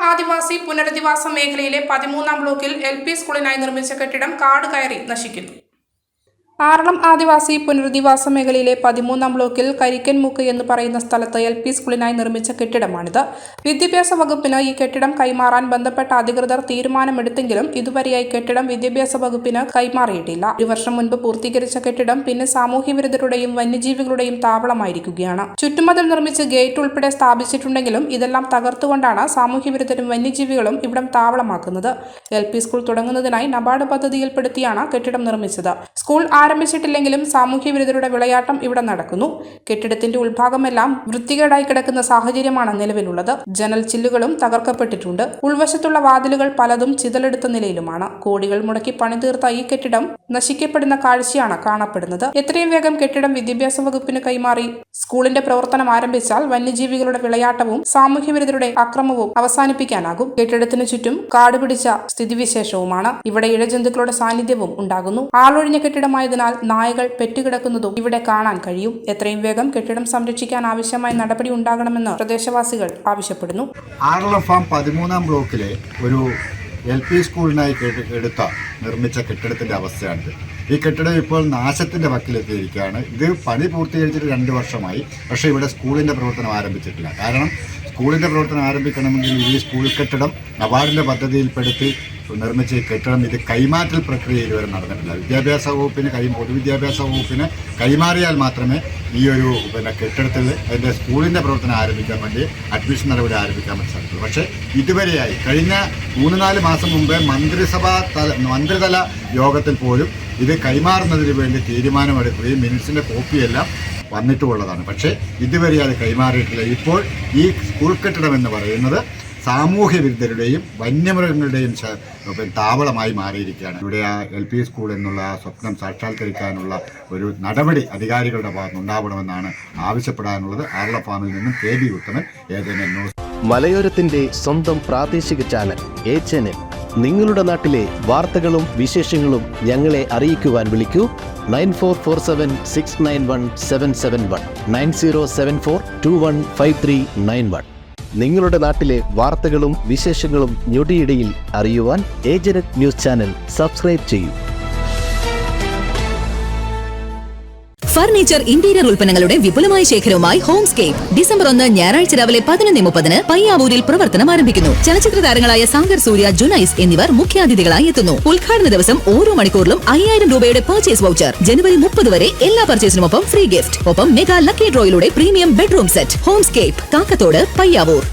ആദിവാസി പുനരധിവാസ മേഖലയിലെ 13-ാം ബ്ലോക്കിൽ LP സ്കൂളിനായി നിർമ്മിച്ച കെട്ടിടം കാട് കയറി നശിക്കുന്നു. ആറളം ആദിവാസി പുനരധിവാസ മേഖലയിലെ 13-ാം ബ്ലോക്കിൽ കരിക്കൻമുക്ക് എന്ന് പറയുന്ന സ്ഥലത്ത് LP സ്കൂളിനായി നിർമ്മിച്ച കെട്ടിടമാണിത്. വിദ്യാഭ്യാസ വകുപ്പിന് ഈ കെട്ടിടം കൈമാറാൻ ബന്ധപ്പെട്ട അധികൃതർ തീരുമാനമെടുത്തെങ്കിലും ഇതുവരെയായി കെട്ടിടം വിദ്യാഭ്യാസ വകുപ്പിന് കൈമാറിയിട്ടില്ല. 1 വർഷം മുൻപ് പൂർത്തീകരിച്ച കെട്ടിടം പിന്നെ സാമൂഹ്യവിരുദ്ധരുടെയും വന്യജീവികളുടെയും താവളമായിരിക്കുകയാണ്. ചുറ്റുമതിൽ നിർമ്മിച്ച് ഗേറ്റ് ഉൾപ്പെടെ സ്ഥാപിച്ചിട്ടുണ്ടെങ്കിലും ഇതെല്ലാം തകർത്തുകൊണ്ടാണ് സാമൂഹ്യവിരുദ്ധരും വന്യജീവികളും ഇവിടം താവളമാക്കുന്നത്. LP സ്കൂൾ തുടങ്ങുന്നതിനായി നബാർഡ് പദ്ധതിയിൽപ്പെടുത്തിയാണ് കെട്ടിടം നിർമ്മിച്ചത്. സ്കൂൾ ആരംഭിച്ചിട്ടില്ലെങ്കിലും സാമൂഹ്യവിരുദ്ധരുടെ വിളയാട്ടം ഇവിടെ നടക്കുന്നു. കെട്ടിടത്തിന്റെ ഉൾഭാഗമെല്ലാം വൃത്തികേടായി കിടക്കുന്ന സാഹചര്യമാണ് നിലവിലുള്ളത്. ജനൽ ചില്ലുകളും തകർക്കപ്പെട്ടിട്ടുണ്ട്. ഉൾവശത്തുള്ള വാതിലുകൾ പലതും ചിതലെടുത്ത നിലയിലുമാണ്. കോടികൾ മുടക്കി പണിതീർത്ത ഈ കെട്ടിടം നശിക്കപ്പെടുന്ന കാഴ്ചയാണ് കാണപ്പെടുന്നത്. എത്രയും വേഗം കെട്ടിടം വിദ്യാഭ്യാസ വകുപ്പിന് കൈമാറി സ്കൂളിന്റെ പ്രവർത്തനം ആരംഭിച്ചാൽ വന്യജീവികളുടെ വിളയാട്ടവും സാമൂഹ്യവിരുദ്ധരുടെ അക്രമവും അവസാനിപ്പിക്കാനാകും. കെട്ടിടത്തിനു ചുറ്റും കാടുപിടിച്ച സ്ഥിതിവിശേഷവുമാണ്. ഇവിടെ ഇഴജന്തുക്കളുടെ സാന്നിധ്യവും ഉണ്ടാകുന്നു. ആളൊഴിഞ്ഞ കെട്ടിടമായതിനാൽ നായകൾ പെറ്റുകിടക്കുന്നതും ഇവിടെ കാണാൻ കഴിയും. എത്രയും വേഗം കെട്ടിടം സംരക്ഷിക്കാൻ ആവശ്യമായ നടപടി ഉണ്ടാകണമെന്ന് പ്രദേശവാസികൾ ആവശ്യപ്പെടുന്നു. ആറളം ഫാം 13-ാം ബ്ലോക്കിലെ ഒരു LP സ്കൂളിനായി നിർമ്മിച്ച കെട്ടിടത്തിന്റെ അവസ്ഥയാണിത്. ഈ കെട്ടിടം ഇപ്പോൾ നാശത്തിന്റെ വക്കിലെത്തിയിരിക്കുകയാണ്. ഇത് പണി പൂർത്തീകരിച്ചിട്ട് 2 വർഷമായി. പക്ഷേ ഇവിടെ സ്കൂളിന്റെ പ്രവർത്തനം ആരംഭിച്ചിട്ടില്ല. കാരണം സ്കൂളിന്റെ പ്രവർത്തനം ആരംഭിക്കണമെങ്കിൽ ഈ സ്കൂൾ കെട്ടിടം നബാർഡിന്റെ പദ്ധതിയിൽപ്പെടുത്തി നിർമ്മിച്ച ഈ കെട്ടിടം ഇത് കൈമാറ്റൽ പ്രക്രിയ ഇതുവരെ നടന്നിട്ടില്ല. പൊതുവിദ്യാഭ്യാസ വകുപ്പിന് കൈമാറിയാൽ മാത്രമേ ഈ ഒരു കെട്ടിടത്തിൽ അതിൻ്റെ സ്കൂളിൻ്റെ പ്രവർത്തനം ആരംഭിക്കാൻ വേണ്ടി അഡ്മിഷൻ നടപടി ആരംഭിക്കാൻ വേണ്ടി സാധിക്കുള്ളൂ. പക്ഷേ ഇതുവരെയായി കഴിഞ്ഞ 3-4 മാസം മുമ്പേ മന്ത്രിതല യോഗത്തിൽ പോലും ഇത് കൈമാറുന്നതിന് വേണ്ടി തീരുമാനമെടുക്കുകയും മിനിറ്റ്സിൻ്റെ കോപ്പിയെല്ലാം വന്നിട്ടുള്ളതാണ്. പക്ഷേ ഇതുവരെ അത് കൈമാറിയിട്ടില്ല. ഇപ്പോൾ ഈ സ്കൂൾ കെട്ടിടം എന്ന് പറയുന്നത് സാമൂഹ്യ വിരുദ്ധരുടെയും വന്യമൃഗങ്ങളുടെയും താവളമായി മാറിയിരിക്കുകയാണ്. ഇവിടെ ആ LP സ്കൂൾ എന്നുള്ള സ്വപ്നം സാക്ഷാത്കരിക്കാനുള്ള ഒരു നടപടി അധികാരികളുടെ ഭാഗത്ത് ഉണ്ടാവണമെന്നാണ് ആവശ്യപ്പെടാനുള്ളത്. ആറളം ഫാമിൽ നിന്നും KB ഉത്തമൻ, ANN ന്യൂസ്. മലയോരത്തിന്റെ സ്വന്തം പ്രാദേശിക ചാനൽ ANN. നിങ്ങളുടെ നാട്ടിലെ വാർത്തകളും വിശേഷങ്ങളും ഞങ്ങളെ അറിയിക്കുവാൻ വിളിക്കൂ 9447691771 9074215391. നിങ്ങളുടെ നാട്ടിലെ വാർത്തകളും വിശേഷങ്ങളും ഞൊടിയിടയിൽ അറിയുവാൻ ANN ന്യൂസ് ചാനൽ സബ്സ്ക്രൈബ് ചെയ്യൂ. ഫർണിച്ചർ ഇന്റീരിയർ ഉൽപ്പന്നങ്ങളുടെ വിപുലമായ ശേഖരവുമായി ഹോംസ്കേപ്പ് ഡിസംബർ 1 ഞായറാഴ്ച രാവിലെ 11:30 പയ്യാവൂരിൽ പ്രവർത്തനം ആരംഭിക്കുന്നു. ചലച്ചിത്ര താരങ്ങളായ സാഗർ സൂര്യ, ജുനൈസ് എന്നിവർ മുഖ്യാതിഥികളായി എത്തുന്നു. ഉദ്ഘാടന ദിവസം ഓരോ മണിക്കൂറിലും 5000 രൂപയുടെ പർച്ചേസ് വൗച്ചർ. ജനുവരി 30 വരെ എല്ലാ പർച്ചേസിനുമൊപ്പം ഫ്രീ ഗിഫ്റ്റ്. ഒപ്പം മെഗാ ലക്കി ഡ്രോയിലൂടെ premium bedroom set. Homescape, Kakkathodu, Payyavoor.